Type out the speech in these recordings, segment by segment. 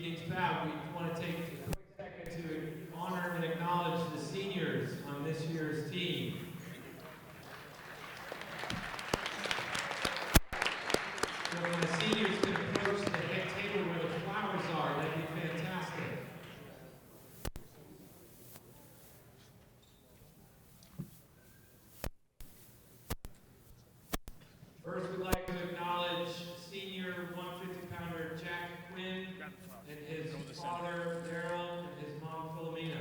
evening's bout, we want to take a quick second to honor and acknowledge the seniors on this year's team. So when the seniors can approach the head table where the flowers are, that'd be fantastic. First, we'd like to acknowledge senior 150-pounder Jack Quinn and his father, Daryl, and his mom, Philomena.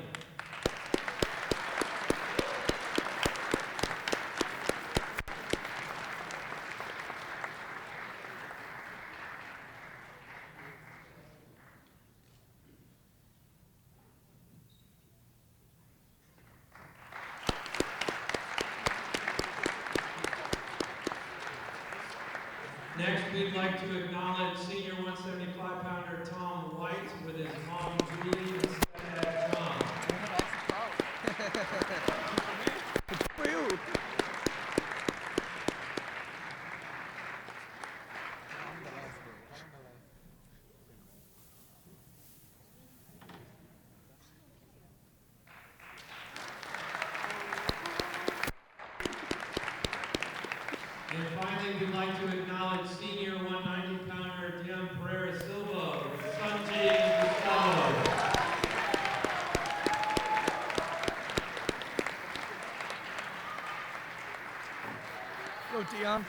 Next, we'd like to acknowledge senior 175-pounder Tom White with his mom, Julie, and stepdad, John. For you. And finally, we'd like to acknowledge senior 190-pounder Dion Pereira Silva with Sanjay and Gustavo. Go, Dion.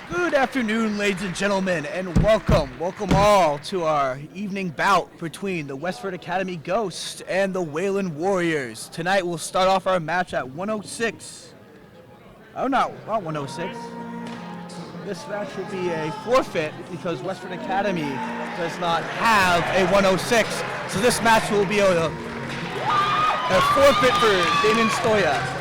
Good afternoon, ladies and gentlemen, and welcome all to our evening bout between the Westford Academy Ghost and the Wayland Warriors. Tonight we'll start off our match at 106. Oh, not 106. This match will be a forfeit because Westford Academy does not have a 106. So this match will be a forfeit for Damon Stoya.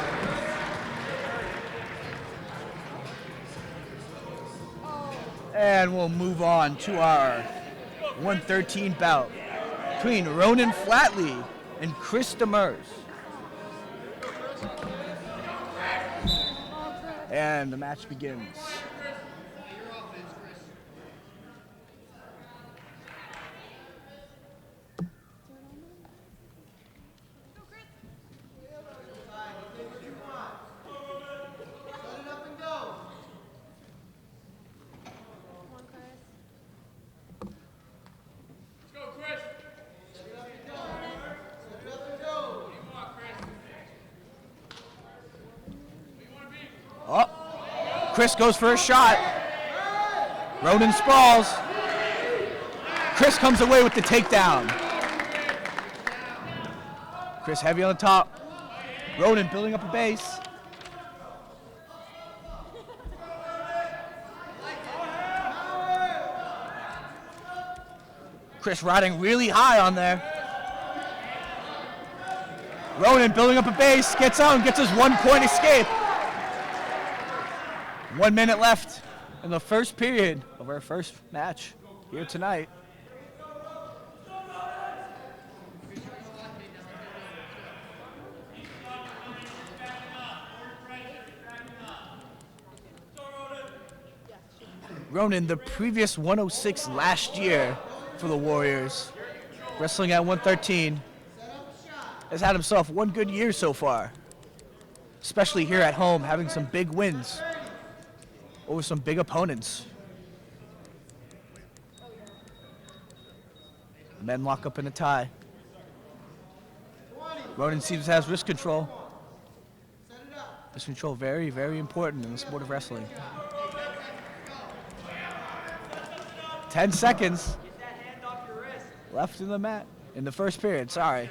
And we'll move on to our 113 bout between Ronan Flatley and Chris Demers. And the match begins. Chris goes for a shot. Ronan sprawls. Chris comes away with the takedown. Chris heavy on the top. Ronan building up a base. Chris riding really high on there. Ronan building up a base, gets on, gets his 1 point escape. 1 minute left in the first period of our first match here tonight. Ronan, the previous 106 last year for the Warriors, wrestling at 113, has had himself one good year so far, especially here at home, having some big wins over some big opponents. Men lock up in a tie. Ronan seems to have wrist control. Wrist control very, very important in the sport of wrestling. 10 seconds left in the mat, in the first period, sorry.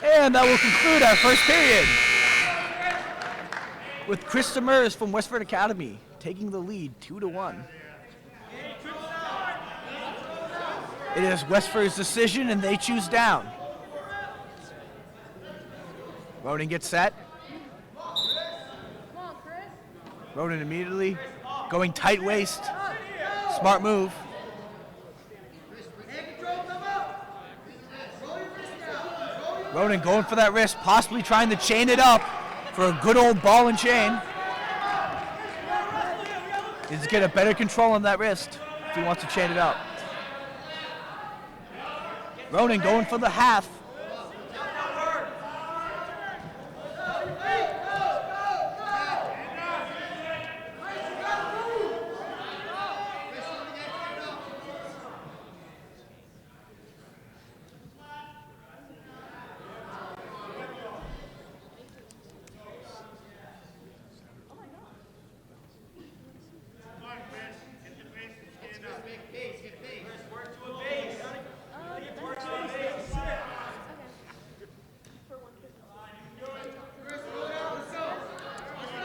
And that will conclude our first period, with Chris Demers from Westford Academy taking the lead 2-1. It is Westford's decision and they choose down. Ronan gets set. Ronan immediately going tight waist. Smart move. Ronan going for that wrist, possibly trying to chain it up for a good old ball and chain. He's get a better control on that wrist if he wants to chain it up. Ronan going for the half.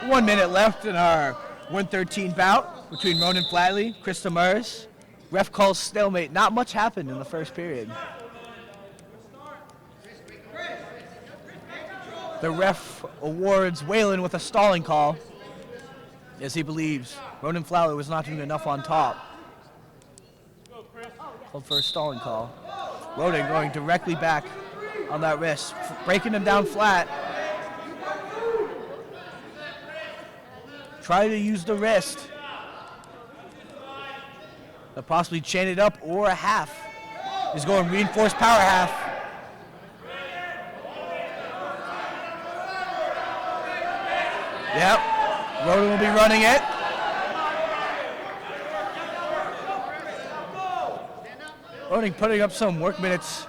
One minute left in our 113 bout between Ronan Flatley, Chris Demers. Ref calls stalemate. Not much happened in the first period. The ref awards Whalen with a stalling call, as he believes Ronan Flatley was not doing enough on top. Called for a stalling call. Ronan going directly back on that wrist, breaking him down flat. Try to use the wrist to possibly chain it up or a half. He's going reinforced power half. Yep, Ronan will be running it. Ronan putting up some work minutes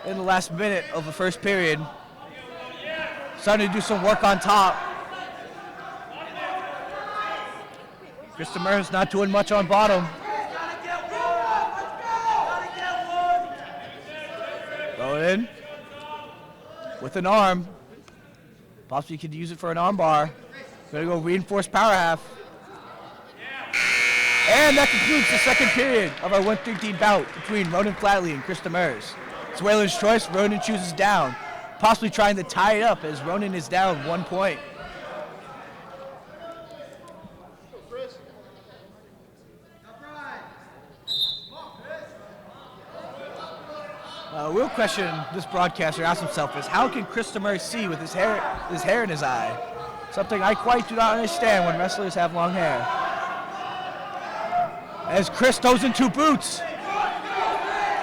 in the last minute of the first period. Starting to do some work on top. Chris Demers not doing much on bottom. Ronan with an arm. Possibly could use it for an arm bar. Gonna go reinforced power half. And that concludes the second period of our 113 bout between Ronan Flatley and Chris Demers. It's Whalen's choice. Ronan chooses down, possibly trying to tie it up as Ronan is down 1 point. The real question this broadcaster asks himself is, how can Chris Demers see with his hair in his eye? Something I quite do not understand when wrestlers have long hair. As Chris throws in 2 boots.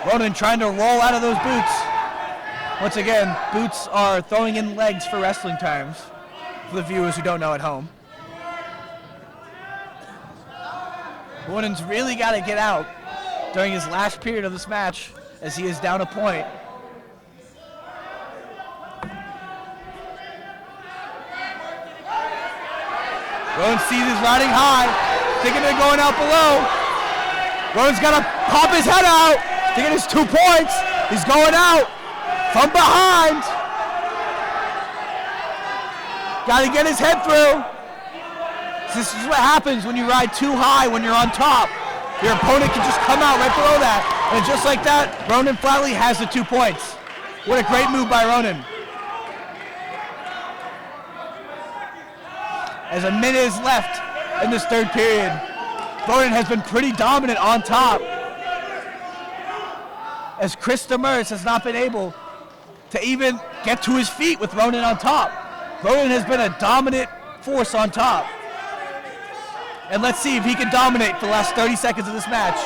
Ronan trying to roll out of those boots. Once again, boots are throwing in legs for wrestling terms, for the viewers who don't know at home. Ronan's really got to get out during his last period of this match, as he is down a point. Ronan sees he's riding high, thinking they're going out below. Ronan's got to pop his head out to get his 2 points. He's going out from behind. Got to get his head through. This is what happens when you ride too high when you're on top. Your opponent can just come out right below that. And just like that, Ronan Flatley has the 2 points. What a great move by Ronan. As a minute is left in this third period, Ronan has been pretty dominant on top. As Chris Demers has not been able to even get to his feet with Ronan on top. Ronan has been a dominant force on top. And let's see if he can dominate for the last 30 seconds of this match,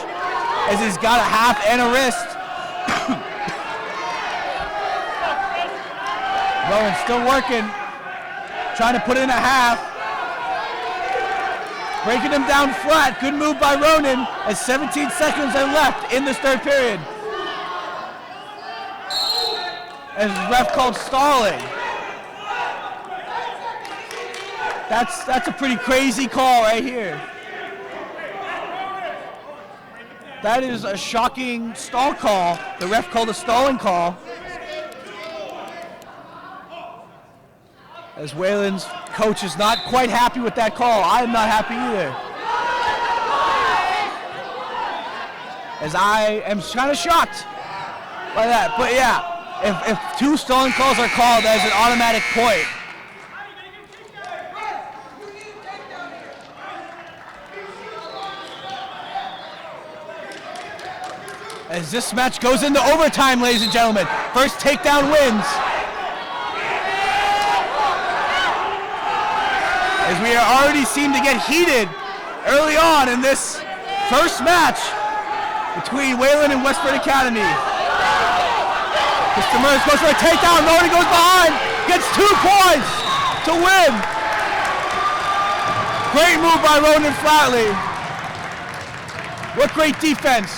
as he's got a half and a wrist. Ronan still working, trying to put in a half. Breaking him down flat. Good move by Ronan, as 17 seconds are left in this third period. As ref called stalling. That's a pretty crazy call right here. That is a shocking stall call. The ref called a stalling call. As Whalen's coach is not quite happy with that call. I am not happy either. As I am kind of shocked by that. But yeah, if 2 stalling calls are called, that is an automatic point. As this match goes into overtime, ladies and gentlemen. First takedown wins. as we are already seem to get heated early on in this first match between Wayland and Westford Academy. Mr. Merz goes for a takedown. Ronan goes behind, gets 2 points to win. Great move by Ronan Flatley. What great defense.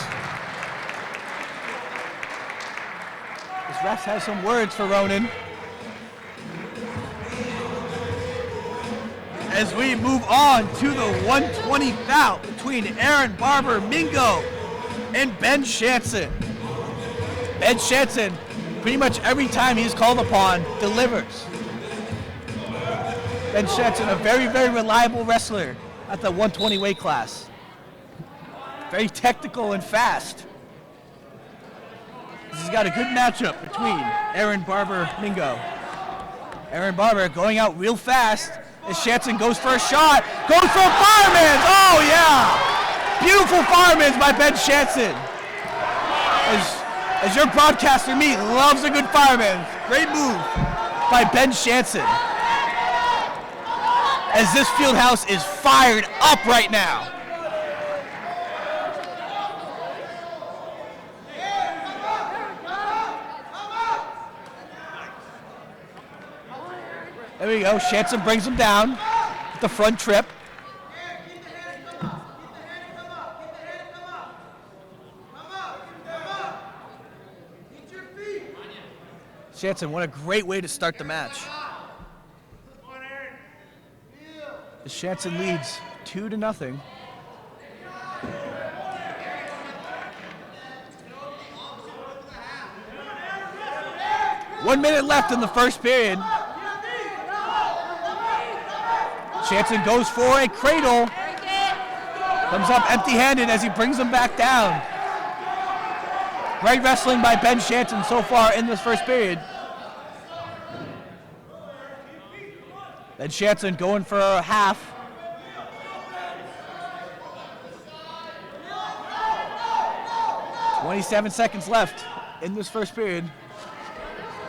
This ref has some words for Ronan. As we move on to the 120 bout between Aaron Barber Mingo and Ben Shanson. Ben Shanson, pretty much every time he's called upon, delivers. Ben Shanson, a very, very reliable wrestler at the 120 weight class. Very technical and fast. This has got a good matchup between Aaron Barber Mingo. Aaron Barber going out real fast as Shanson goes for a shot. Goes for a fireman's! Oh yeah! Beautiful fireman's by Ben Shanson. As your broadcaster me loves a good fireman. Great move by Ben Shanson. As this field house is fired up right now. There we go. Shanson brings him down with the front trip. Shanson, what a great way to start the match. Shanson leads 2-0. One minute left in the first period. Shanson goes for a cradle. Comes up empty-handed as he brings him back down. Great wrestling by Ben Shanson so far in this first period. Ben Shanson going for a half. "27 seconds left in this first period.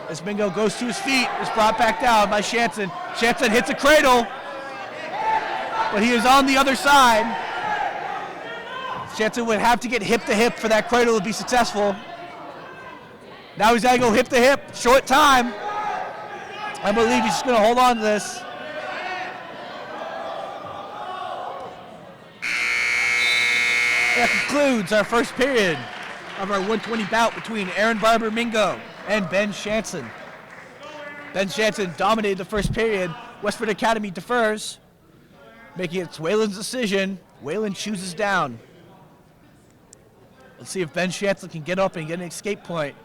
As Mingo goes to his feet, is brought back down by Shanson. Shanson hits a cradle, but he is on the other side. Shanson would have to get hip to hip for that cradle to be successful. Now he's got to go hip to hip, short time. I believe he's just going to hold on to this. That concludes our first period of our 120 bout between Aaron Barber Mingo and Ben Shanson. Ben Shanson dominated the first period. Westford Academy defers, making it Wayland's decision. Wayland chooses down. Let's see if Ben Shanson can get up and get an escape point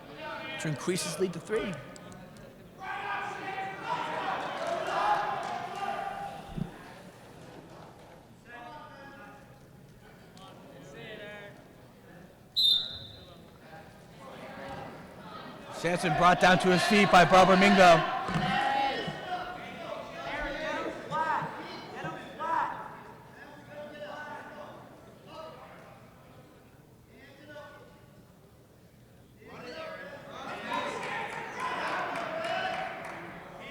to increase his lead to 3. Shanson brought down to his feet by Barber Mingo.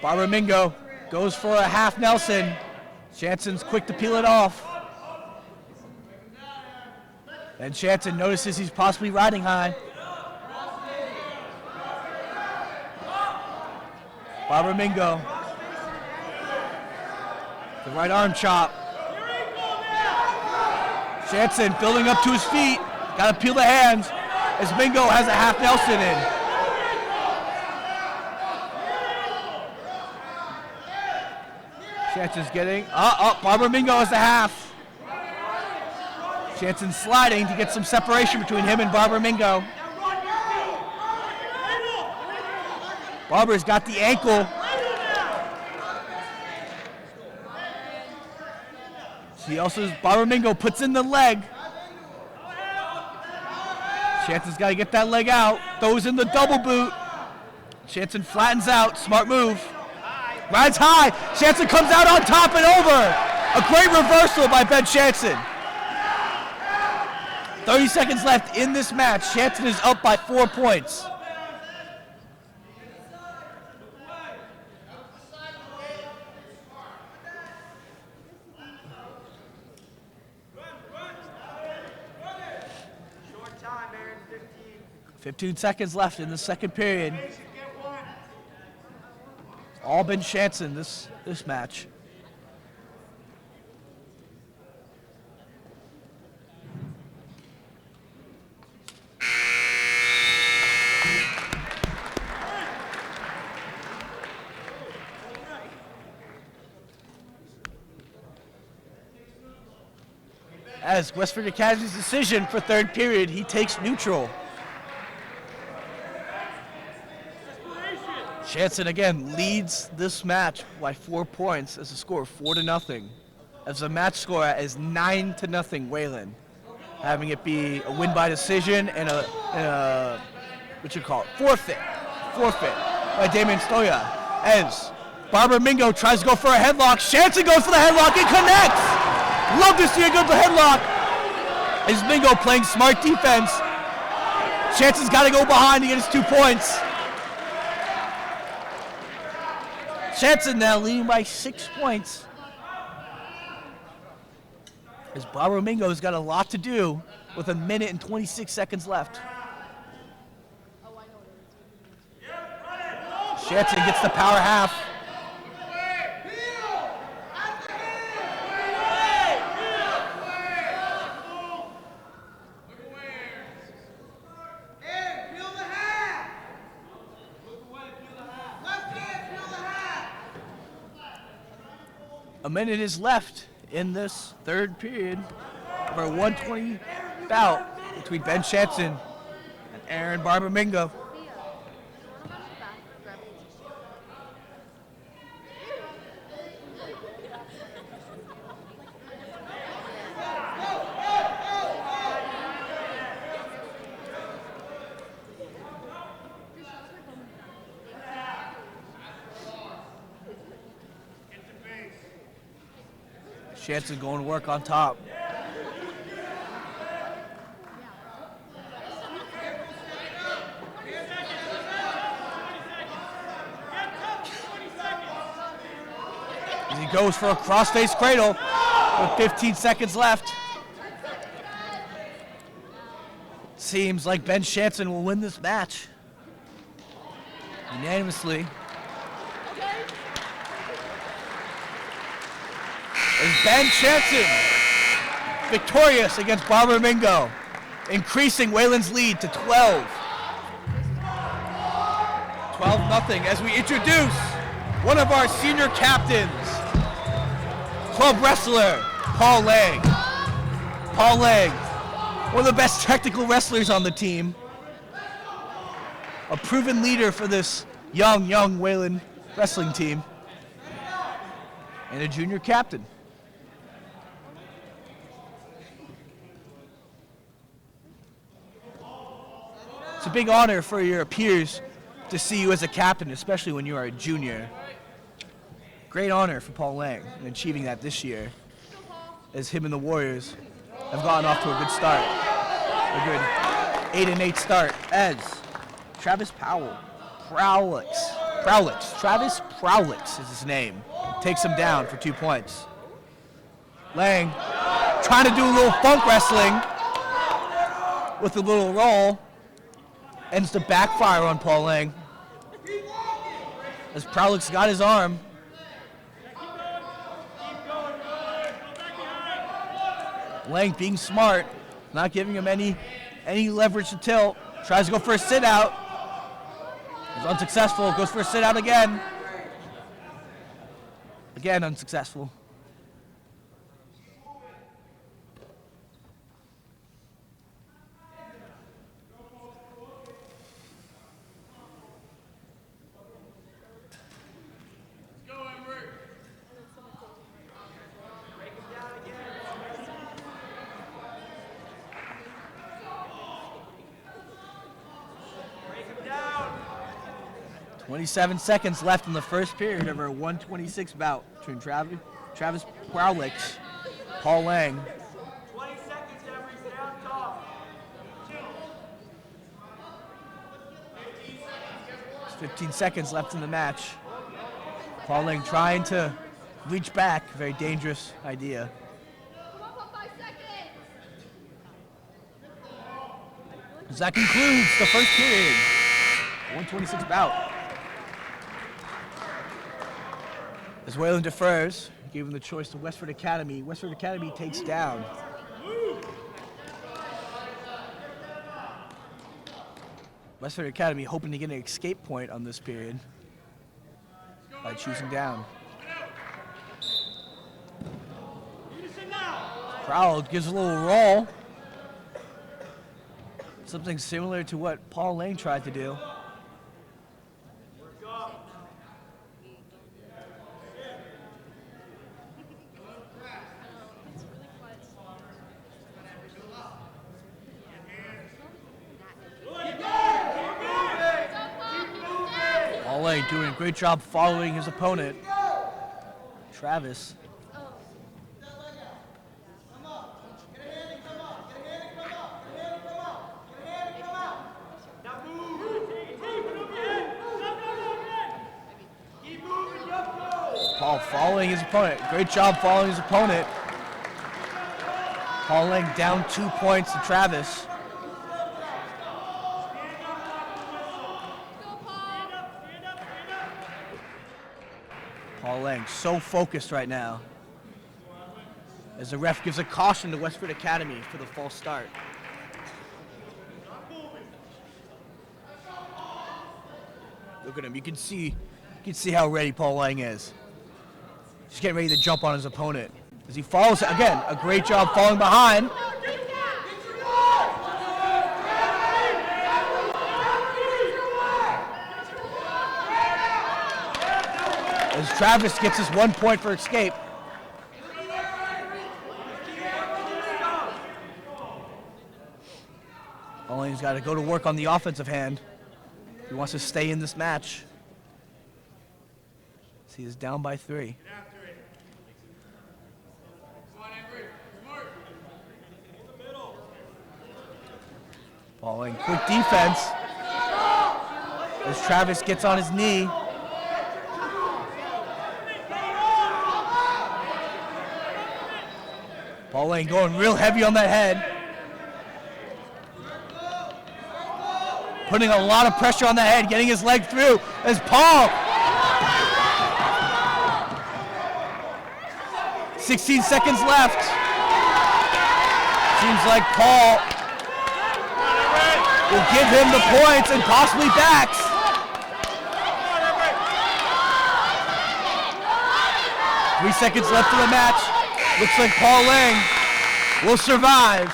Barber Mingo goes for a half Nelson. Shanson's quick to peel it off. And Shanson notices he's possibly riding high. Barber Mingo. The right arm chop. Shanson building up to his feet. Got to peel the hands as Mingo has a half Nelson in. Shanson's getting, Barber Mingo has the half. Shanson sliding to get some separation between him and Barber Mingo. Barber's got the ankle. Barber Mingo puts in the leg. Shanson's got to get that leg out. Throws in the double boot. Shanson flattens out. Smart move. Rides high. Shanson comes out on top and over. A great reversal by Ben Shanson. 30 seconds left in this match. Shanson is up by 4 points. 15 seconds left in the second period. All Ben Shanson this match. As Westford Academy's decision for third period, he takes neutral. Shanson again leads this match by 4 points as a score of 4-0. As the match score is 9-0 Wayland, having it be a win by decision and a forfeit by Damien Stoya. As Barbara Mingo tries to go for a headlock, Shanson goes for the headlock and connects. Love to see a good headlock. As Mingo playing smart defense. Shanson's got to go behind to get his 2 points. Shanson now leading by 6 points. As Barbara Mingo's got a lot to do with 1 minute and 26 seconds left. Shanson gets the power half. A minute is left in this third period of our 120 bout between Ben Shanson and Aaron Barbara Mingo. Shanson going to work on top. As he goes for a cross-face cradle with 15 seconds left. Seems like Ben Shanson will win this match unanimously. Is Ben Shanson victorious against Barbara Mingo, increasing Wayland's lead to 12. 12-0 as we introduce one of our senior captains, club wrestler, Paul Lang. Paul Lang, one of the best technical wrestlers on the team, a proven leader for this young Wayland wrestling team, and a junior captain. It's a big honor for your peers to see you as a captain, especially when you are a junior. Great honor for Paul Lang in achieving that this year, as him and the Warriors have gotten off to a good start. A good 8-8 start as Travis Travis Prowlix is his name, takes him down for 2 points. Lang trying to do a little funk wrestling with a little roll. Ends to backfire on Paul Lang. As Prowlix got his arm. Lang being smart, not giving him any leverage to tilt. Tries to go for a sit out. He's unsuccessful, goes for a sit out again. Again unsuccessful. Down. 27 seconds left in the first period of our 126 bout between Travis Prowlix, Paul Lang. 20 seconds, Emery. Stay on top. 15 seconds left in the match. Paul Lang trying to reach back, very dangerous idea. So that concludes the first period. 126 bout. As Whalen defers, giving the choice to Westford Academy. Westford Academy takes down. Westford Academy hoping to get an escape point on this period by choosing down. Crowd gives a little roll. Something similar to what Paul Lang tried to do. Paul Lang doing a great job following his opponent, Travis. Paul following his opponent. Great job following his opponent. Paul Lang down 2 points to Travis. Paul Lang so focused right now as the ref gives a caution to Westford Academy for the false start. Look at him. You can see how ready Paul Lang is. He's getting ready to jump on his opponent. As he follows, again, a great job falling behind. As Travis gets his 1 point for escape. Paul Lang's got to go to work on the offensive hand. He wants to stay in this match. So he is down by 3. Paul Lang, quick defense. As Travis gets on his knee. Paul Lang going real heavy on that head. Putting a lot of pressure on the head, getting his leg through as Paul. 16 seconds left. Seems like Paul will give him the points and possibly backs. Three seconds left in the match. Looks like Paul Lang will survive.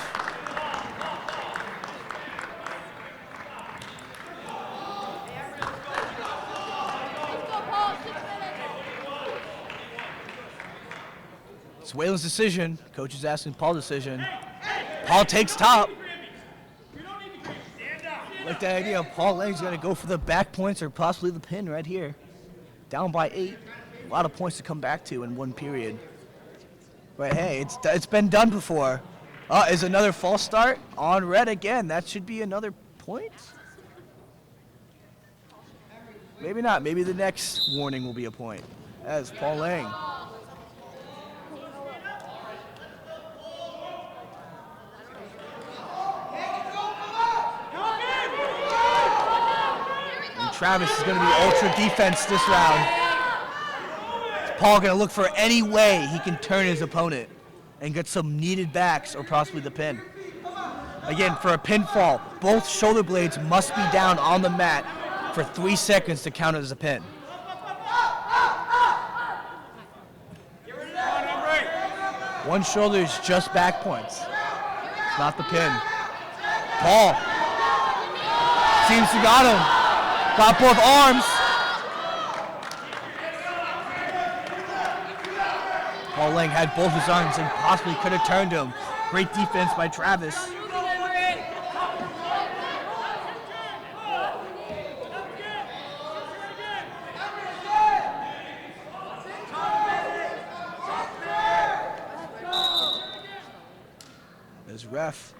It's Whalen's decision. Coach is asking Paul's decision. Paul takes top. Like the idea of Paul Lang's going to go for the back points or possibly the pin right here. Down by 8. A lot of points to come back to in one period. But hey, it's been done before. Is another false start on red again. That should be another point. Maybe not. Maybe the next warning will be a point. As Paul Lang. And Travis is going to be ultra defense this round. Paul going to look for any way he can turn his opponent and get some needed backs or possibly the pin. Again, for a pinfall, both shoulder blades must be down on the mat for 3 seconds to count it as a pin. One shoulder is just back points. It's not the pin. Paul seems to got him. Got both arms. Paul Lang had both his arms and possibly could have turned him. Great defense by Travis. This ref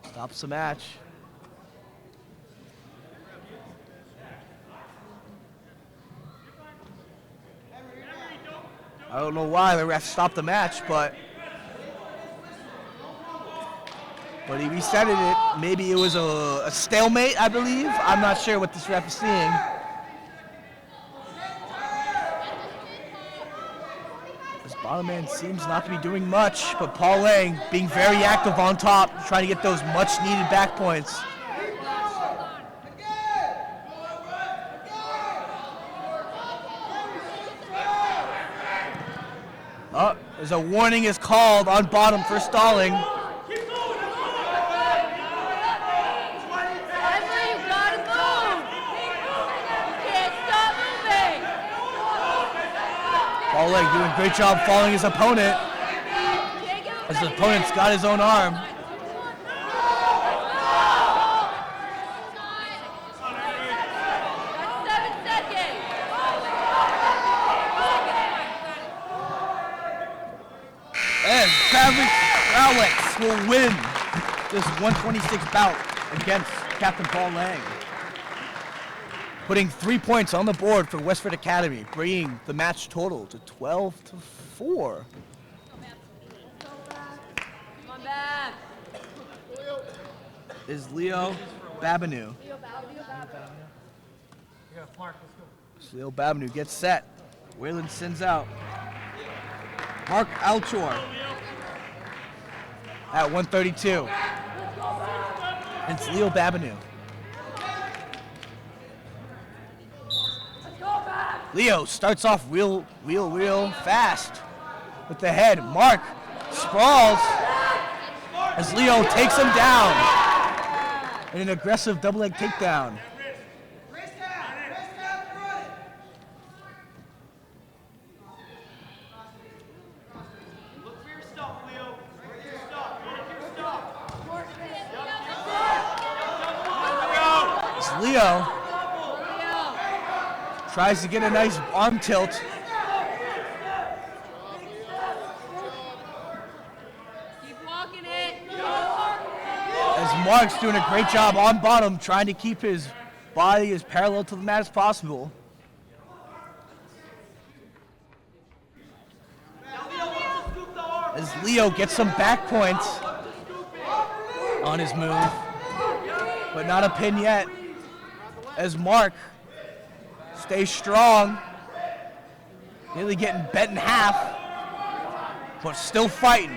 stops the match. I don't know why the ref stopped the match, but but he resetted it. Maybe it was a stalemate, I believe. I'm not sure what this ref is seeing. This bottom man seems not to be doing much, but Paul Lang being very active on top, trying to get those much-needed back points. Oh, there's a warning is called on bottom for stalling. Paul Lang doing a great job following his opponent, as his opponent's got his own arm. And Travis Alex will win this 126 bout against Captain Paul Lang, putting 3 points on the board for Westford Academy, bringing the match total to 12-4. Is Leo Babanu. So Leo Babanu gets set. Wayland sends out Mark Alchor at 132. And it's Leo Babanu. Leo starts off real fast with the head. Mark sprawls as Leo takes him down in an aggressive double leg takedown. As Leo tries to get a nice arm tilt. Keep walking it. As Mark's doing a great job on bottom, trying to keep his body as parallel to the mat as possible. As Leo gets some back points on his move, but not a pin yet. As Mark stays strong, nearly getting bent in half, but still fighting.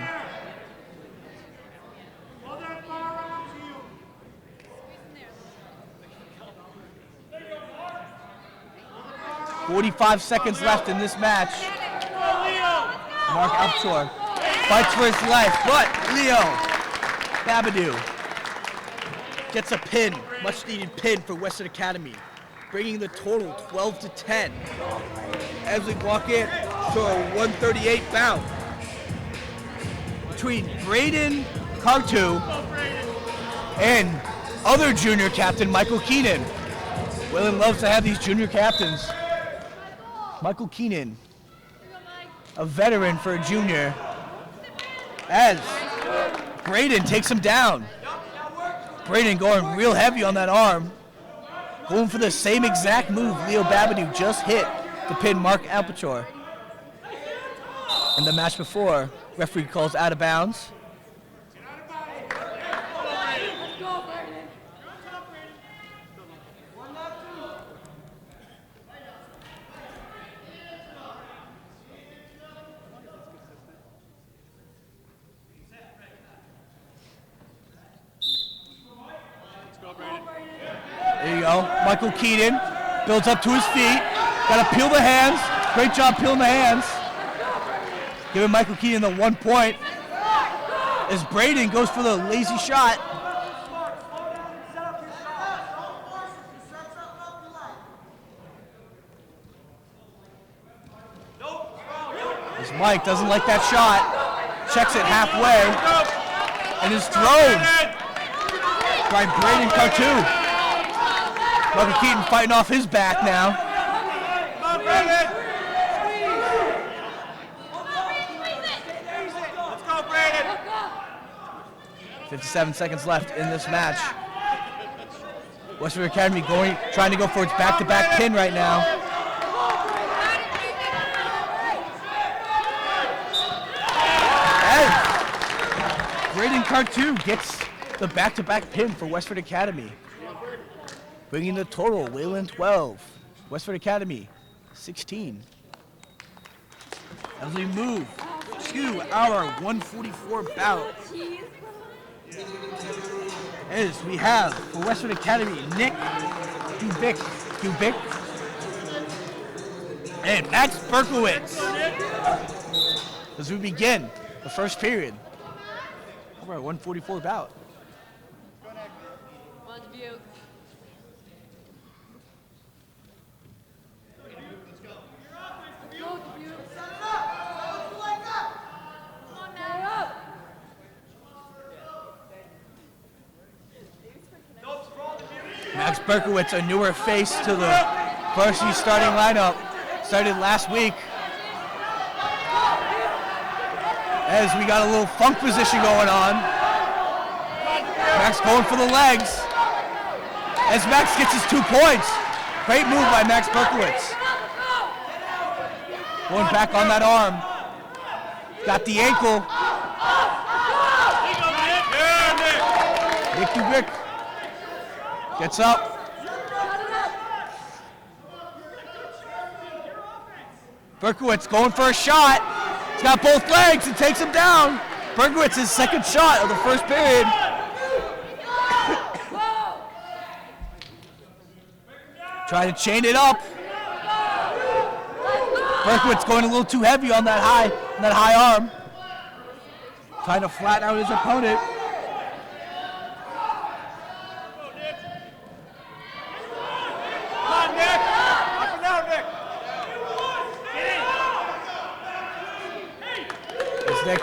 "45 seconds left in this match. Mark Alpshore fights for his life, but Leo Babadu gets a pin, much needed pin for Western Academy, bringing the total 12-10 as we walk in to a 138 bout between Braden Cartu and other junior captain Michael Keenan. Wayland loves to have these junior captains. Michael Keenan, a veteran for a junior, as Braden takes him down. Braden going real heavy on that arm, going for the same exact move Leo Babadu just hit to pin Mark Alpachor. In the match before, referee calls out of bounds. There you go. Michael Keenan builds up to his feet. Got to peel the hands. Great job peeling the hands. Giving Michael Keenan the 1 point. As Braden goes for the lazy shot. As Mike doesn't like that shot. Checks it halfway. And is thrown by Braden Cartu. Michael Keaton fighting off his back now. 57 seconds left in this match. Westford Academy trying to go for its back-to-back pin right now. And Braden Cartu gets the back-to-back pin for Westford Academy. Bringing the total, Wayland 12, Westford Academy 16. As we move to our 144 bout, as we have for Westford Academy, Nick Dubik, and Max Berkowitz. As we begin the first period of our 144 bout. One Dubuque. Go, Dubuque. Come on now. Max Berkowitz, a newer face to the varsity starting lineup, started last week. As we got a little funk position going on. Max going for the legs. As Max gets his 2 points. Great move by Max Berkowitz. Going back on that arm. Got the ankle. Nick Dubik gets up. Berkowitz going for a shot. He's got both legs and takes him down. Berkowitz's second shot of the first period. Trying to chain it up. Berkowitz going a little too heavy on that high arm. Trying to flatten out his opponent. Nick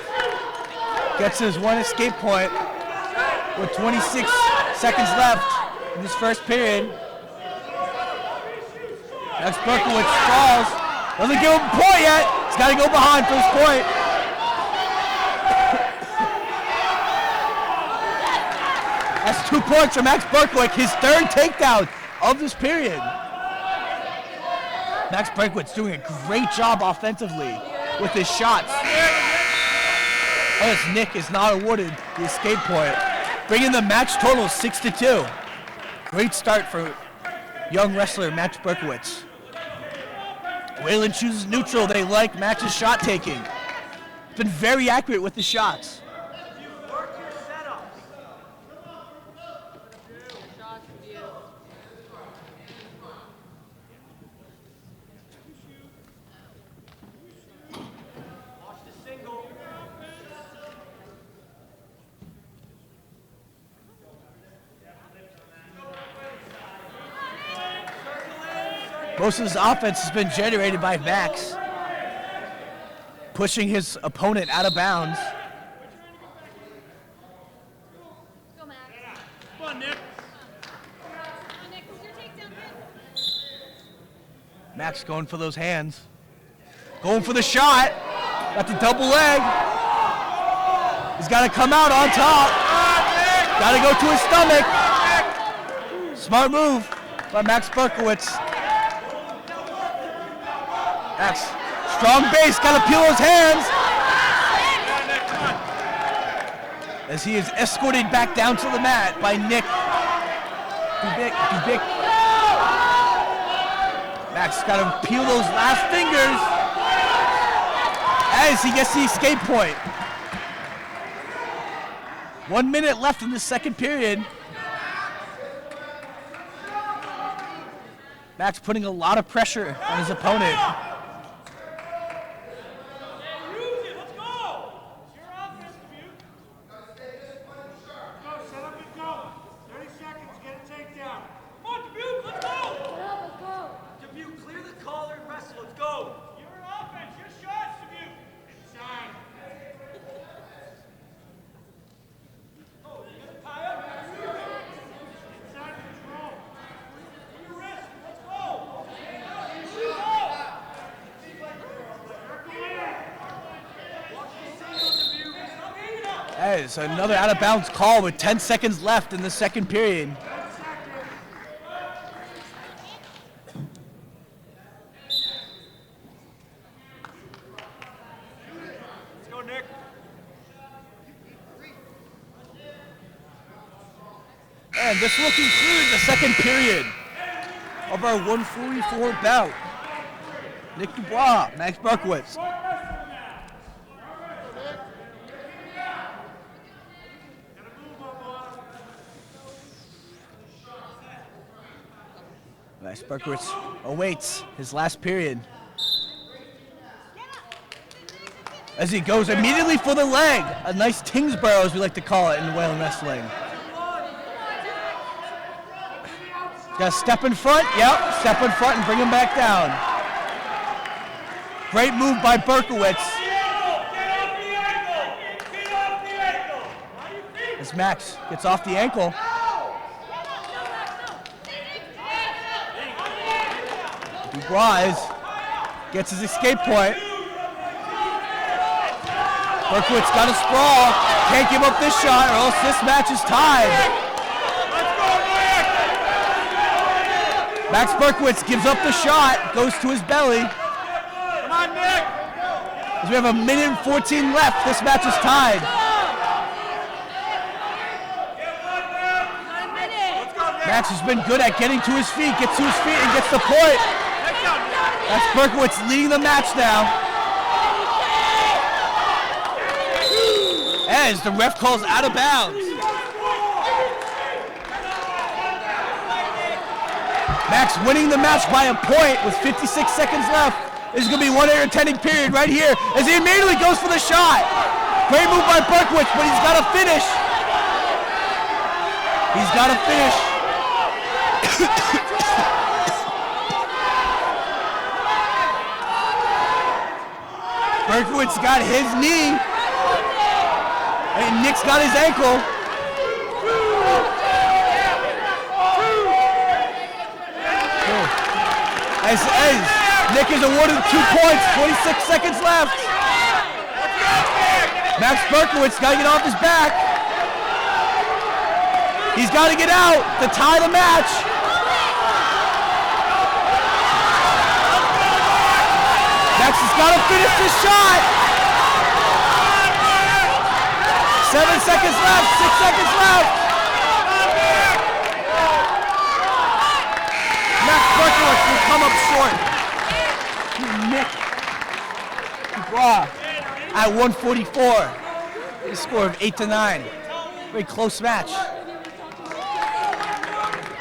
gets his one escape point with 26 seconds left in this first period. Max Berkowitz falls. Doesn't give him a point yet. He's got to go behind for his point. That's 2 points for Max Berkowitz, his third takedown of this period. Max Berkowitz doing a great job offensively with his shots. As Nick is not awarded the escape point, bringing the match total 6-2. Great start for young wrestler Max Berkowitz. Wayland chooses neutral. They like Max's shot taking. He's been very accurate with the shots. Most of his offense has been generated by Max, pushing his opponent out of bounds. Go, Max. Come on, Nick. Come on, Nick. Who's your takedown, Nick? Max going for those hands. Going for the shot. Got the double leg. He's got to come out on top. Got to go to his stomach. Smart move by Max Berkowitz. Max, strong base, got to peel his hands. As he is escorted back down to the mat by Nick Dubik. Max got to peel those last fingers as he gets the escape point. 1 minute left in the second period. Max putting a lot of pressure on his opponent. That is another out of bounds call with 10 seconds left in the second period. Let's go, Nick. And this will conclude the second period of our 144 bout. Nick Dubois, Max Berkowitz. Max Berkowitz awaits his last period as he goes immediately for the leg. A nice Tingsboro, as we like to call it in Whalen Wrestling. Got to step in front, yep, step in front and bring him back down. Great move by Berkowitz. As Max gets off the ankle. Dubois gets his escape point. Berkowitz got a sprawl. Can't give up this shot or else this match is tied. Max Berkowitz gives up the shot, goes to his belly. Come on, Nick! As we have a minute and 14 left, this match is tied. Max has been good at getting to his feet, gets to his feet and gets the point. That's Berkowitz leading the match now. As the ref calls out of bounds. Max winning the match by a point with 56 seconds left. This is going to be one entertaining period right here as he immediately goes for the shot. Great move by Berkowitz, but he's got to finish. He's got to finish. Berkowitz got his knee, and Nick's got his ankle. As Nick is awarded 2 points, 26 seconds left. Max Berkowitz got to get off his back. He's got to get out to tie the match. Max has got to finish this shot. 7 seconds left, 6 seconds left. Max Berkowitz will come up short. Nick Dubois at 144. A score of 8-9. Very close match.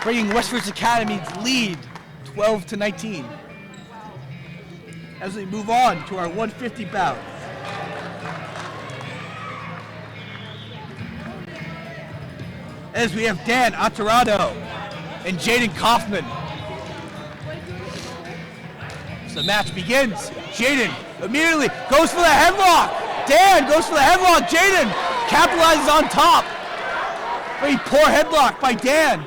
Bringing Westford's Academy's lead 12-19. As we move on to our 150 bout. As we have Dan Atterado and Jaden Kaufman. As the match begins, Jaden immediately goes for the headlock. Dan goes for the headlock. Jaden capitalizes on top. Very poor headlock by Dan.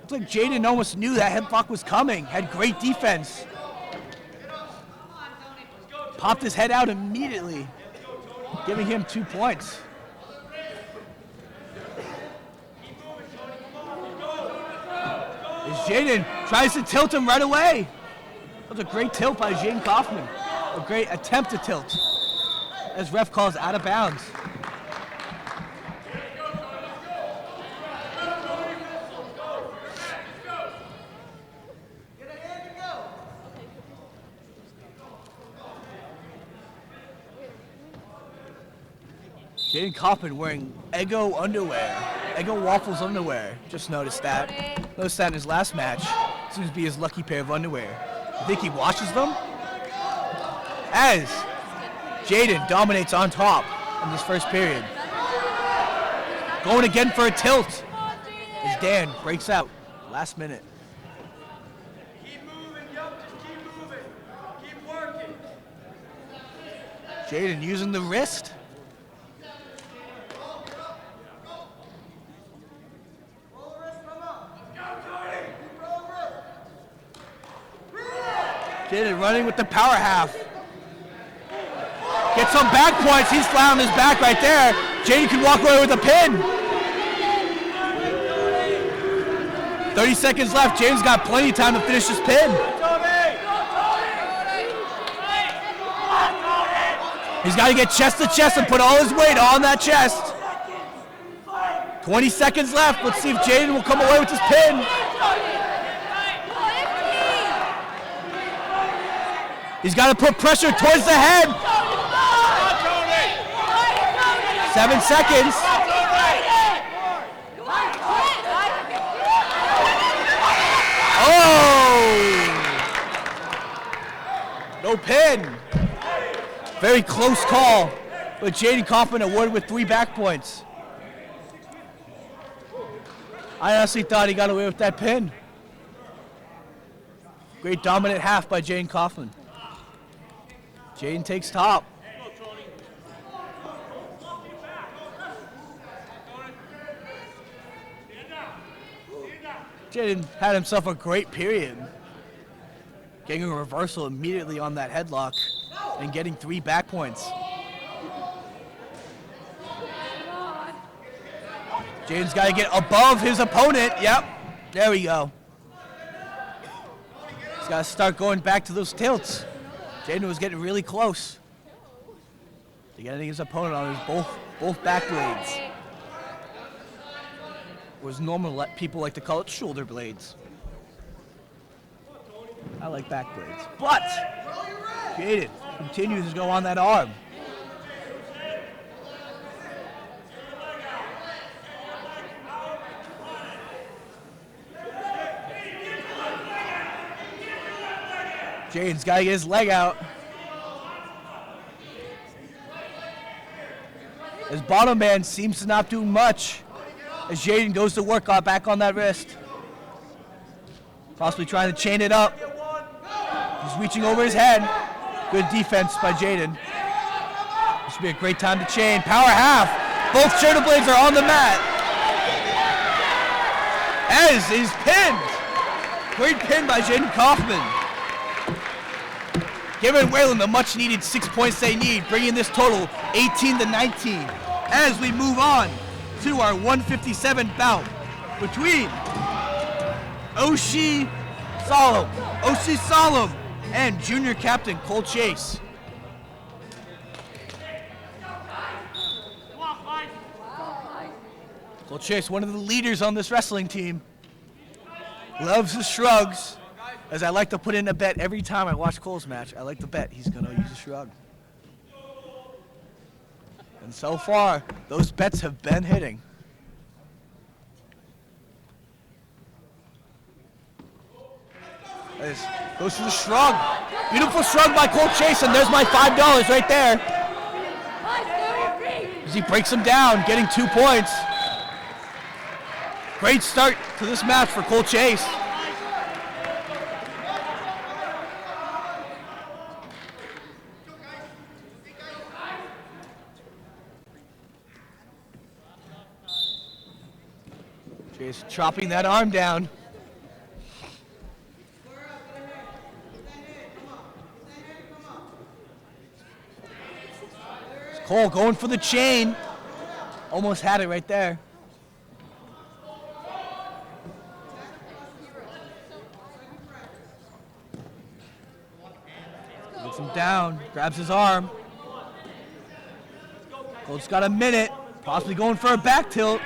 Looks like Jaden almost knew that headlock was coming. Had great defense. Popped his head out immediately, giving him 2 points. As Jaden tries to tilt him right away. That was a great tilt by Jaden Kaufman. A great attempt to tilt. As ref calls out of bounds. Jaden Kaufman wearing Eggo underwear. Eggo Waffles underwear. Just noticed that. Noticed that in his last match. Seems to be his lucky pair of underwear. I think he washes them. As Jaden dominates on top in this first period. Going again for a tilt. As Dan breaks out last minute. Keep moving, yup, just keep moving. Keep working. Jaden using the wrist. Jaden running with the power half. Gets some back points. He's flat on his back right there. Jaden can walk away with a pin. 30 seconds left. Jaden's got plenty of time to finish this pin. He's got to get chest to chest and put all his weight on that chest. 20 seconds left. Let's see if Jaden will come away with his pin. He's got to put pressure towards the head. 7 seconds. Oh! No pin. Very close call, but Jaden Kaufman awarded with 3 back points. I honestly thought he got away with that pin. Great dominant half by Jaden Kaufman. Jaden takes top. Jaden had himself a great period. Getting a reversal immediately on that headlock and getting 3 back points. Jaden's got to get above his opponent. Yep, there we go. He's got to start going back to those tilts. Jaden was getting really close to getting his opponent on his both back blades. Or as normal people like to call it, shoulder blades. I like back blades. But Jaden continues to go on that arm. Jaden's got to get his leg out. His bottom man seems to not do much as Jaden goes to work back on that wrist. Possibly trying to chain it up. He's reaching over his head. Good defense by Jaden. This would be a great time to chain. Power half. Both shoulder blades are on the mat. As is pinned. Great pin by Jaden Kaufman. Giving Wayland the much needed 6 points they need, bringing this total 18-19. As we move on to our 157 bout between Oshie Solom and junior captain Cole Chase. Cole Chase, one of the leaders on this wrestling team, loves his shrugs. As I like to put in a bet every time I watch Cole's match, I like to bet he's going to use a shrug. And so far, those bets have been hitting. Goes to the shrug. Beautiful shrug by Cole Chase, and there's my $5 right there. As he breaks him down, getting 2 points. Great start to this match for Cole Chase. Chase chopping that arm down. Cole going for the chain. Almost had it right there. Gets him down, grabs his arm. Cole's got a minute, possibly going for a back tilt.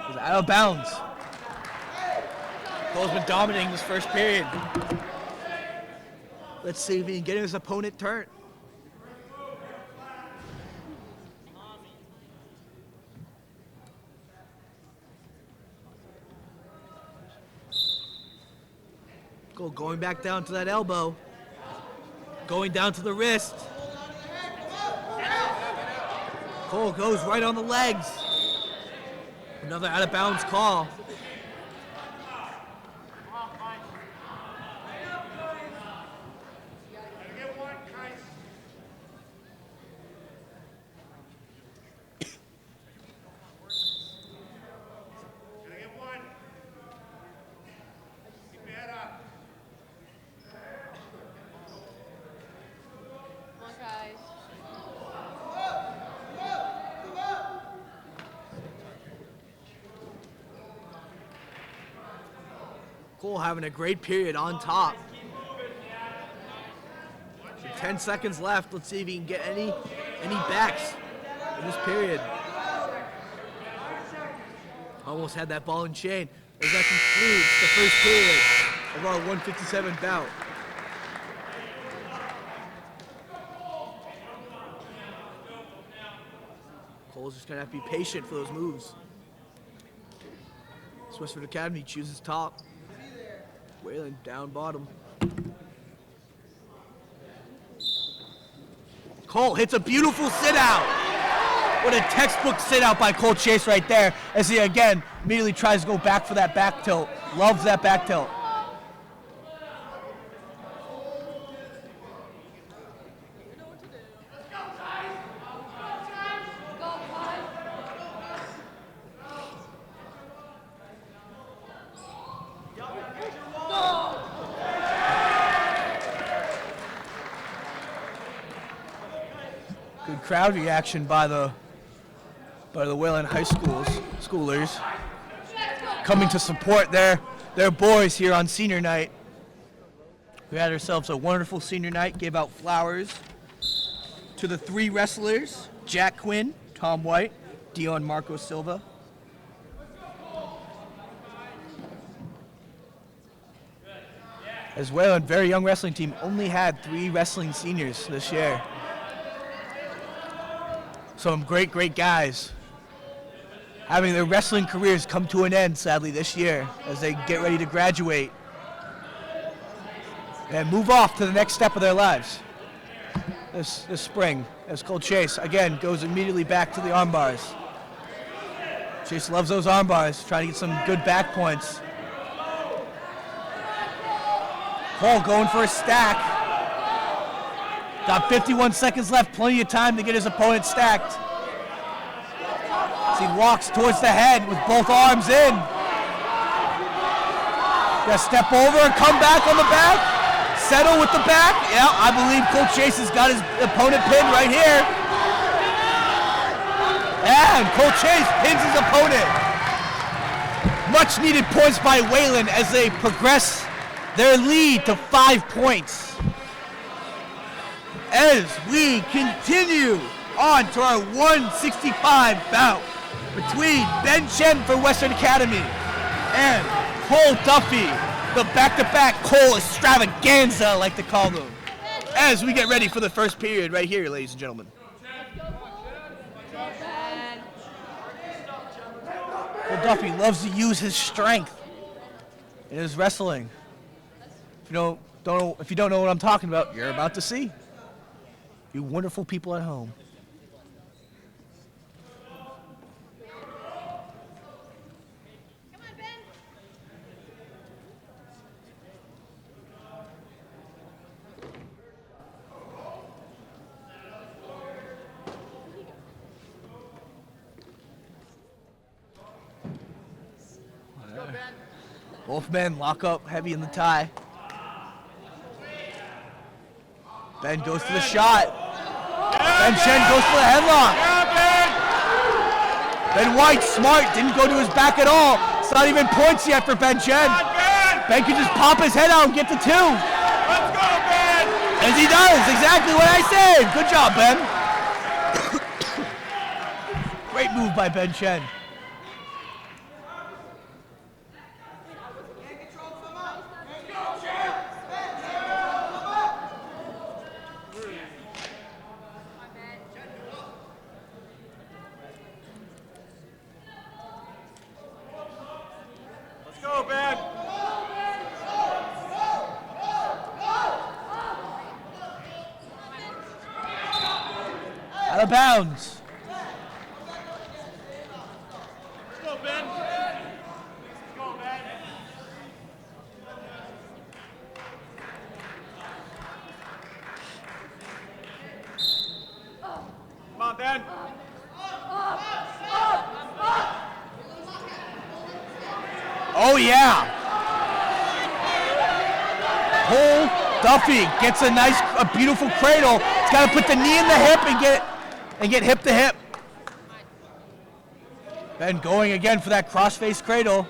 He's out of bounds. Cole's been dominating this first period. Let's see if he can get his opponent turned. Cole going back down to that elbow. Going down to the wrist. Cole goes right on the legs. Another out of bounds call. Cole having a great period on top. 10 seconds left. Let's see if he can get any backs in this period. Almost had that ball and chain. As that concludes the first period of our 157 bout. Cole's just gonna have to be patient for those moves. Westford Academy chooses top. Whalen down bottom. Cole hits a beautiful sit out. What a textbook sit out by Cole Chase right there, as he again immediately tries to go back for that back tilt. Loves that back tilt. Good crowd reaction by the Wayland High schoolers coming to support their boys here on senior night. We had ourselves a wonderful senior night, gave out flowers to the 3 wrestlers, Jack Quinn, Tom White, Dion Marco Silva. As Wayland, very young wrestling team, only had 3 wrestling seniors this year. Some great guys having their wrestling careers come to an end, sadly, this year as they get ready to graduate and move off to the next step of their lives this spring, as Cole Chase, again, goes immediately back to the arm bars. Chase loves those arm bars, trying to get some good back points. Cole going for a stack. Got 51 seconds left, plenty of time to get his opponent stacked. As he walks towards the head with both arms in. Got to step over and come back on the back. Settle with the back. Yeah, I believe Cole Chase has got his opponent pinned right here. And Cole Chase pins his opponent. Much needed points by Wayland as they progress their lead to 5 points. As we continue on to our 165 bout between Ben Chen for Western Academy and Cole Duffy, the back-to-back Cole extravaganza, I like to call them, as we get ready for the first period right here, ladies and gentlemen. Cole Duffy loves to use his strength in his wrestling. If you don't know what I'm talking about, you're about to see. You wonderful people at home. Come on, Ben. Both men lock up heavy in the tie. Ben goes for the shot. Ben Chen goes for the headlock. Ben White, smart, didn't go to his back at all. It's not even points yet for Ben Chen. Ben can just pop his head out and get the 2. Let's go, Ben! As he does, exactly what I said. Good job, Ben. Great move by Ben Chen. Let's go, Ben! Out of bounds. Let's go, Ben! Let's go, Ben! Come on, Ben! Oh yeah. Cole Duffy gets a beautiful cradle. He's got to put the knee in the hip and get hip to hip. Ben going again for that cross-face cradle.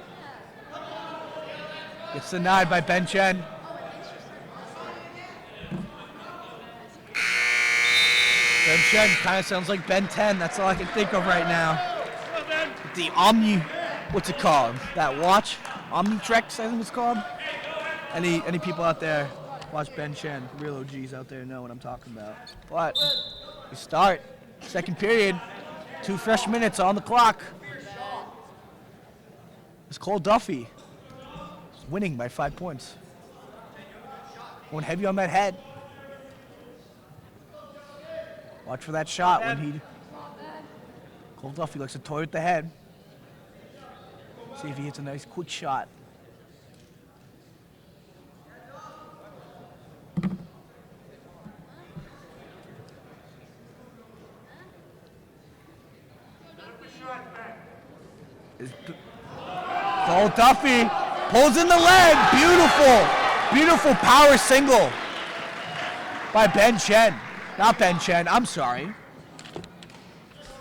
Gets denied by Ben Chen. Ben Chen kind of sounds like Ben 10. That's all I can think of right now. The Omni, what's it called? That watch? Omnitrex, I think it's called. Any people out there watch Ben Chen, real OGs out there know what I'm talking about. But we start second period, 2 fresh minutes on the clock. It's Cole Duffy winning by 5 points. Going heavy on that head. Watch for that shot when Cole Duffy likes to toy with the head. See if he hits a nice quick shot. Cole Duffy pulls in the leg. Beautiful, beautiful power single by Ben Chen. Not Ben Chen, I'm sorry.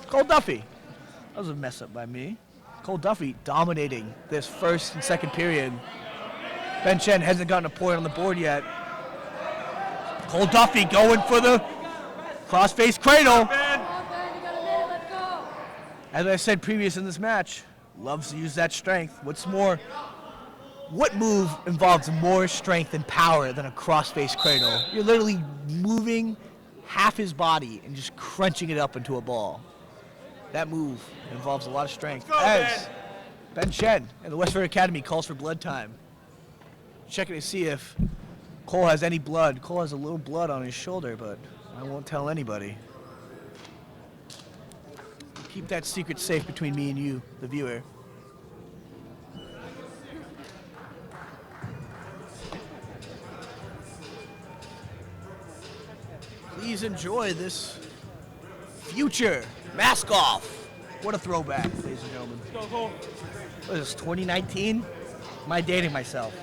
Cole Duffy. That was a mess up by me. Cole Duffy dominating this first and second period. Ben Chen hasn't gotten a point on the board yet. Cole Duffy going for the cross-face cradle. As I said previous in this match, loves to use that strength. What's more, what move involves more strength and power than a cross-face cradle? You're literally moving half his body and just crunching it up into a ball. That move involves a lot of strength. As Ben Chen and the Westford Academy calls for blood time. Checking to see if Cole has any blood. Cole has a little blood on his shoulder, but I won't tell anybody. Keep that secret safe between me and you, the viewer. Please enjoy this future mask off. What a throwback, ladies and gentlemen. What is this, 2019? Am I dating myself?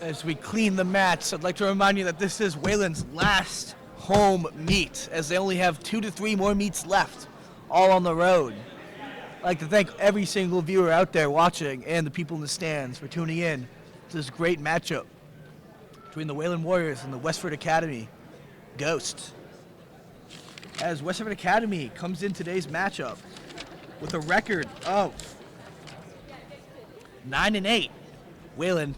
As we clean the mats, I'd like to remind you that this is Wayland's last home meet, as they only have 2 to 3 more meets left, all on the road. I'd like to thank every single viewer out there watching and the people in the stands for tuning in to this great matchup between the Wayland Warriors and the Westford Academy Ghosts. As Westford Academy comes in today's matchup with a record of 9-8. Wayland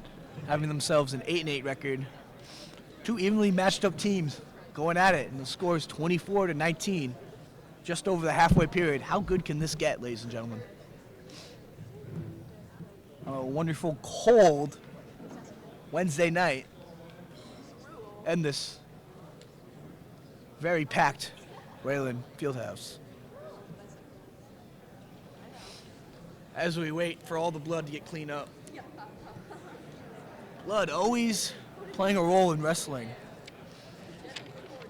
having themselves an 8-8 record. 2 evenly matched up teams going at it, and the score is 24-19, just over the halfway period. How good can this get, ladies and gentlemen? A wonderful cold Wednesday night, and this very packed Wayland Fieldhouse. As we wait for all the blood to get cleaned up. Blood always playing a role in wrestling.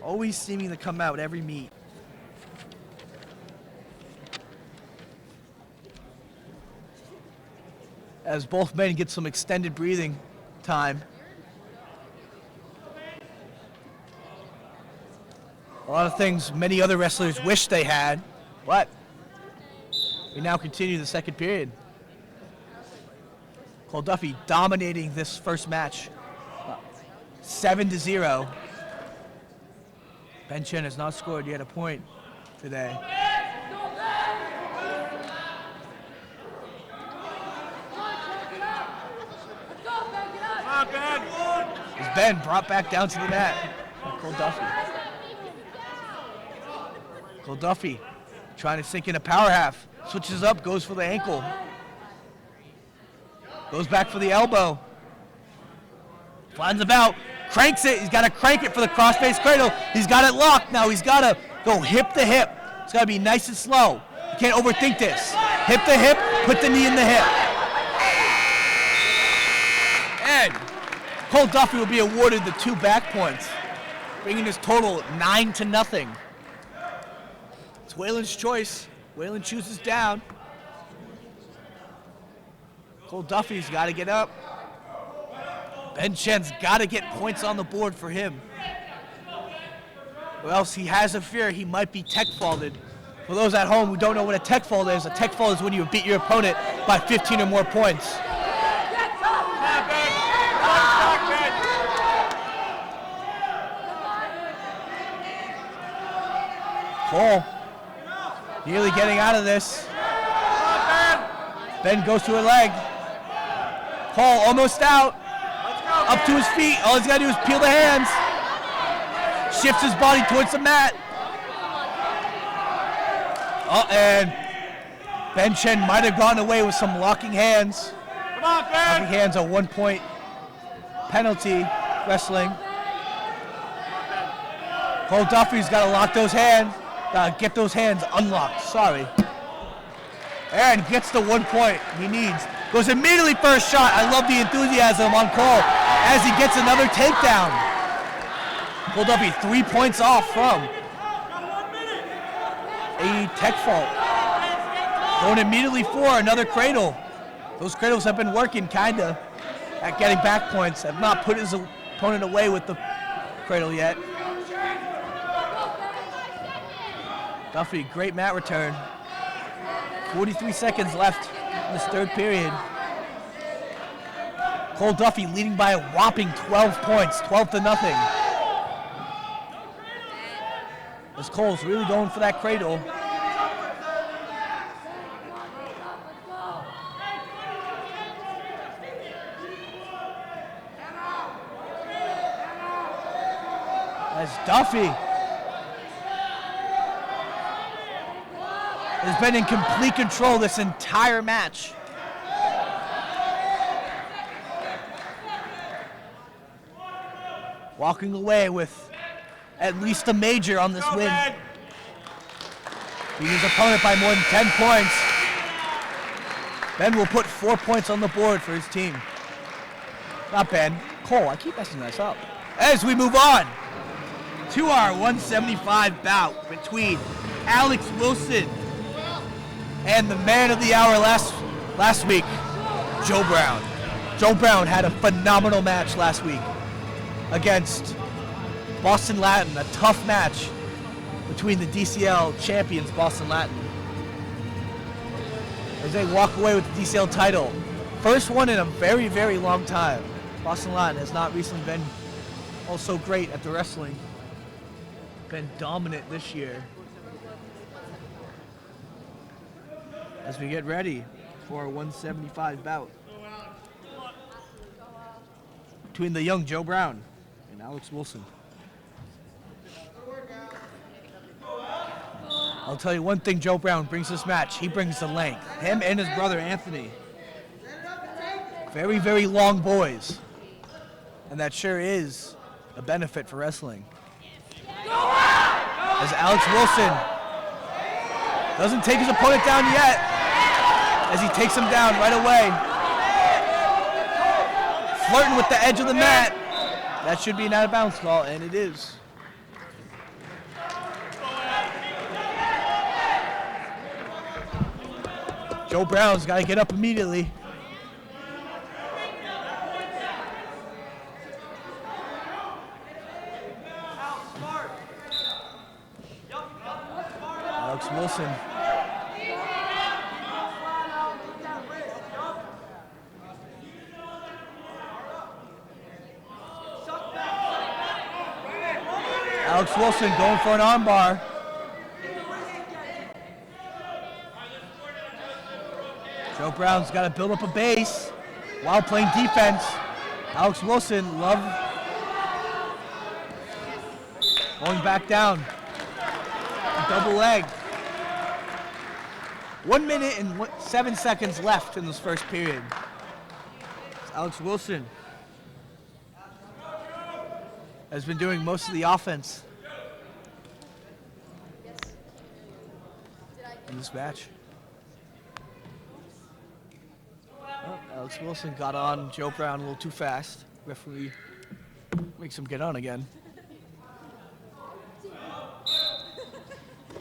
Always seeming to come out every meet. As both men get some extended breathing time. A lot of things many other wrestlers wish they had, but we now continue the second period. Cole Duffy dominating this first match, 7-0. Ben Chen has not scored yet a point today. As Ben brought back down to the mat. Cole Duffy. Cole Duffy trying to sink in a power half. Switches up, goes for the ankle. Goes back for the elbow. Flattens about, cranks it. He's got to crank it for the cross-face cradle. He's got it locked now. He's got to go hip to hip. It's got to be nice and slow. You can't overthink this. Hip to hip, put the knee in the hip. And Cole Duffy will be awarded the 2 back points, bringing his total 9-0. It's Whalen's choice. Whalen chooses down. Cole Duffy's got to get up. Ben Chen's got to get points on the board for him, or else he has a fear he might be tech faulted. For those at home who don't know what a tech fault is, a tech fault is when you beat your opponent by 15 or more points. Cole nearly getting out of this. Ben goes to a leg. Cole almost out. Up to his feet. All he's got to do is peel the hands. Shifts his body towards the mat. Oh, and Ben Chen might have gone away with some locking hands. Come on, Ben! Locking hands, a 1-point penalty, wrestling. Cole Duffy's got to lock those hands. Got to get those hands unlocked. Sorry. And gets the 1 point he needs. Goes immediately for a shot. I love the enthusiasm on Cole as he gets another takedown. Cole Duffy 3 points off from a tech fault. Going immediately for another cradle. Those cradles have been working kinda at getting back points. Have not put his opponent away with the cradle yet. Duffy, great mat return. 43 seconds left in this third period. Cole Duffy leading by a whopping 12 points, 12-0. As Cole's really going for that cradle. As Duffy has been in complete control this entire match. Walking away with at least a major on this win. Beating his opponent by more than 10 points. Ben will put 4 points on the board for his team. Not Ben, Cole, I keep messing this up. As we move on to our 175 bout between Alex Wilson and the man of the hour last week, Joe Brown. Joe Brown had a phenomenal match last week against Boston Latin, a tough match between the DCL champions, Boston Latin. As they walk away with the DCL title. First one in a very, very long time. Boston Latin has not recently been also great at the wrestling. Been dominant this year. As we get ready for our 175 bout between the young Joe Brown and Alex Wilson. I'll tell you one thing Joe Brown brings this match. He brings the length. Him and his brother Anthony. Very, very long boys. And that sure is a benefit for wrestling. As Alex Wilson doesn't take his opponent down yet, as he takes him down right away. Flirting with the edge of the mat. That should be an out of bounds call, and it is. Joe Brown's got to get up immediately. Alex Wilson. Alex Wilson going for an armbar. Joe Brown's got to build up a base while playing defense. Alex Wilson love going back down. Double leg. 1 minute and 7 seconds left in this first period. It's Alex Wilson has been doing most of the offense in this match. Oh, Alex Wilson got on Joe Brown a little too fast. Referee makes him get on again.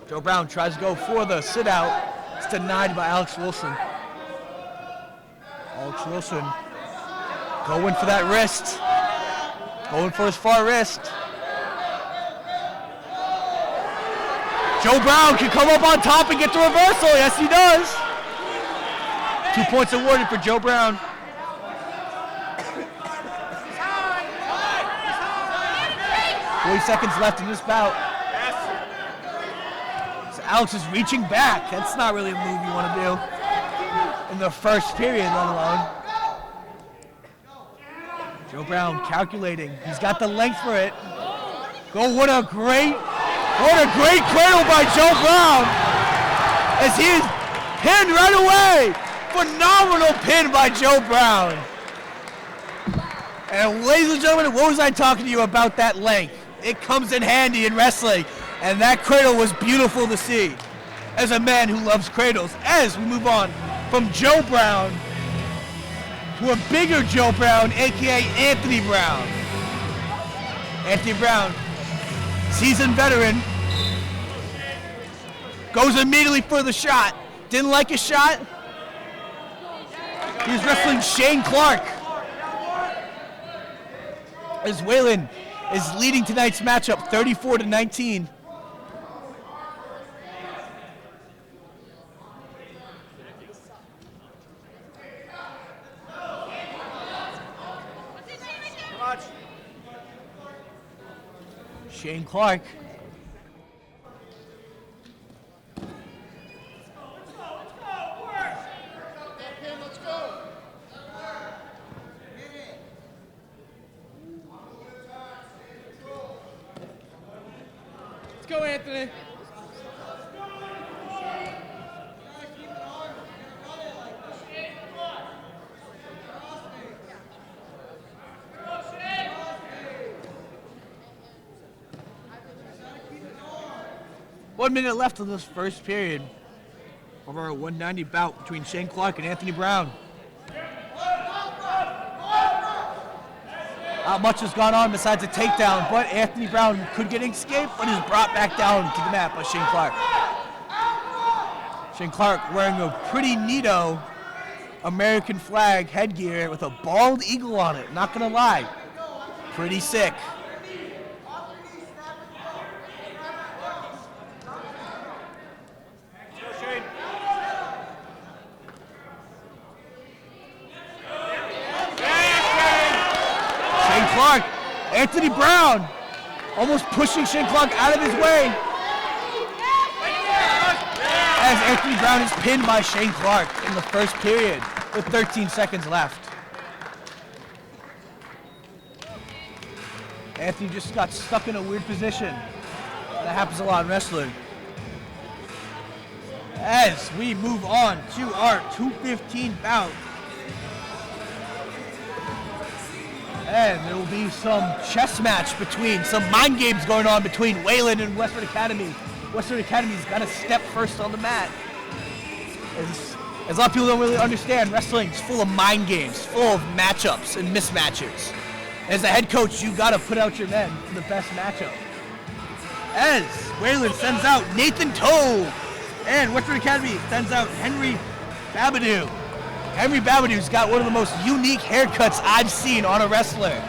Joe Brown tries to go for the sit out. It's denied by Alex Wilson. Alex Wilson going for that wrist. Going for his far wrist. Joe Brown can come up on top and get the reversal. Yes, he does. 2 points awarded for Joe Brown. 40 seconds left in this bout. So Alex is reaching back. That's not really a move you want to do in the first period, let alone. Joe Brown calculating. He's got the length for it. What a great cradle by Joe Brown. As he is pinned right away. Phenomenal pin by Joe Brown. And ladies and gentlemen, what was I talking to you about that length? It comes in handy in wrestling. And that cradle was beautiful to see. As a man who loves cradles. As we move on from Joe Brown to a bigger Joe Brown, aka Anthony Brown. Anthony Brown, seasoned veteran, goes immediately for the shot. Didn't like his shot. He's wrestling Shane Clark. As Waylon is leading tonight's matchup 34-19. Shane Clark. Let's go, Anthony. 1 minute left of this first period of our 190 bout between Shane Clark and Anthony Brown. Not much has gone on besides a takedown, but Anthony Brown could get escape, but is brought back down to the mat by Shane Clark. Shane Clark wearing a pretty neato American flag headgear with a bald eagle on it, not gonna lie. Pretty sick. Clark, Anthony Brown, almost pushing Shane Clark out of his way. As Anthony Brown is pinned by Shane Clark in the first period with 13 seconds left. Anthony just got stuck in a weird position. That happens a lot in wrestling. As we move on to our 215 bout. And there will be some chess match between, some mind games going on between Waylon and Westford Academy. Westford Academy's got to step first on the mat. As a lot of people don't really understand, wrestling is full of mind games, full of matchups and mismatches. As a head coach, you got to put out your men for the best matchup. As Waylon sends out Nathan Tobe, and Westford Academy sends out Henry Babadoo. Henry Babadoo's got one of the most unique haircuts I've seen on a wrestler.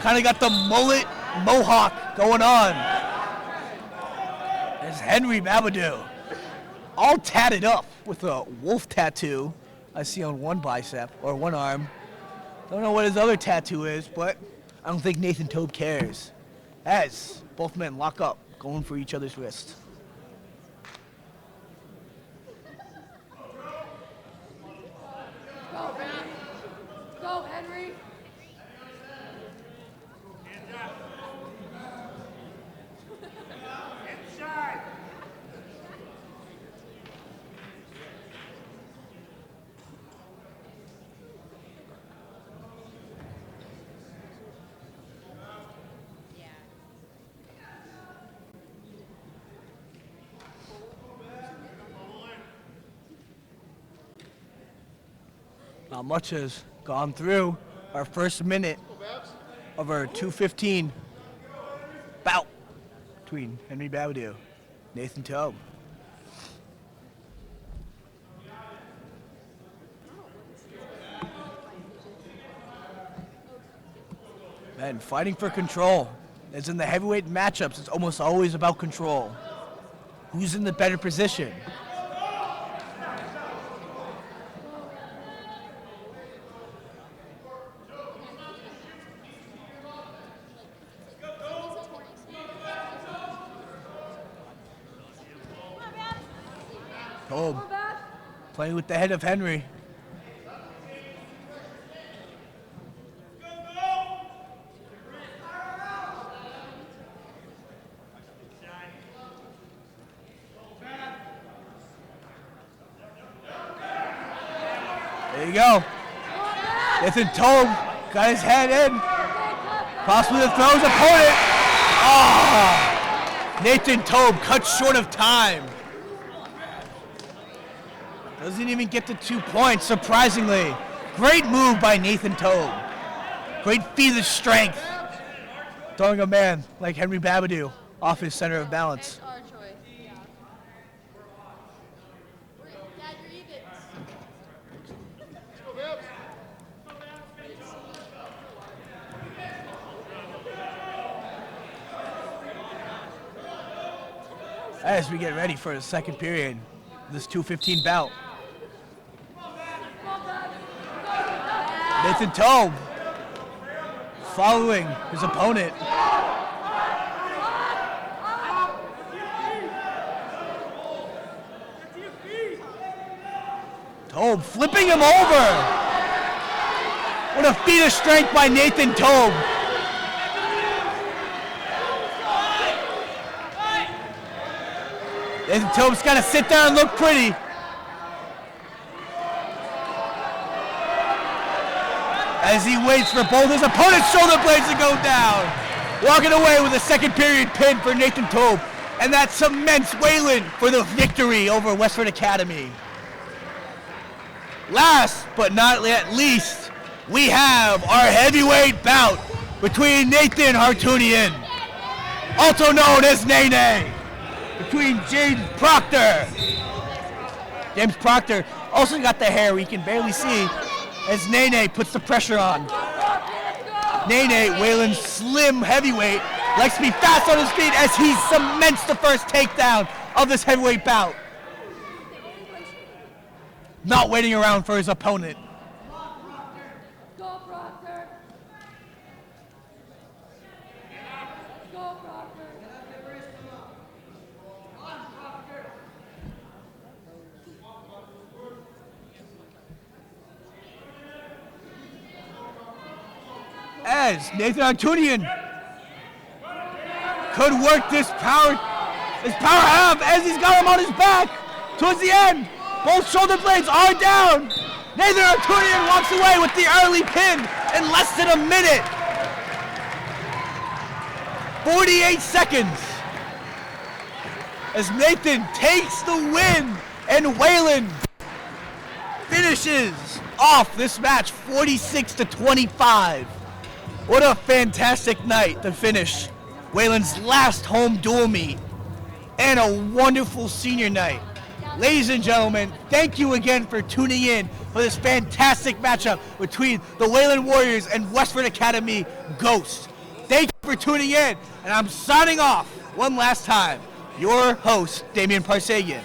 Kind of got the mullet mohawk going on. There's Henry Babadoo. All tatted up with a wolf tattoo I see on one bicep, or one arm. Don't know what his other tattoo is, but I don't think Nathan Tobe cares. As both men lock up, going for each other's wrist. Go, man. Go, Henry. Inside. Not much has gone through our first minute of our 2:15 bout between Henry Babadew, Nathan Tobe. Men fighting for control. As in the heavyweight matchups, it's almost always about control. Who's in the better position? Tobe playing with the head of Henry. There you go. Nathan Tobe got his head in. Possibly the throws opponent. Oh! Nathan Tobe cut short of time. Doesn't even get to 2 points, surprisingly. Great move by Nathan Tobe. Great feat of strength. Throwing a man like Henry Babadew off his center of balance. Our choice. Yeah. Dad, you're even. As we get ready for the second period, this 2:15 bout. Nathan Tobe following his opponent. Tobe flipping him over. What a feat of strength by Nathan Tobe. Nathan Tobe's got to sit there and look pretty. As he waits for both his opponent's shoulder blades to go down. Walking away with a second period pin for Nathan Tobe. And that cements Wayland for the victory over Westford Academy. Last but not least, we have our heavyweight bout between Nathan Hartunian, also known as Nene, between James Proctor. James Proctor also got the hair we can barely see as Nene puts the pressure on. Nene, Wayland's slim heavyweight, likes to be fast on his feet as he cements the first takedown of this heavyweight bout. Not waiting around for his opponent. Go, Proctor. Go, Proctor. As Nathan Hartunian could work this power half as he's got him on his back towards the end. Both shoulder blades are down. Nathan Hartunian walks away with the early pin in less than a minute. 48 seconds. As Nathan takes the win and Wayland finishes off this match 46-25. What a fantastic night to finish Wayland's last home dual meet and a wonderful senior night. Ladies and gentlemen, thank you again for tuning in for this fantastic matchup between the Wayland Warriors and Westford Academy Ghosts. Thank you for tuning in, and I'm signing off one last time. Your host, Damian Parsagian.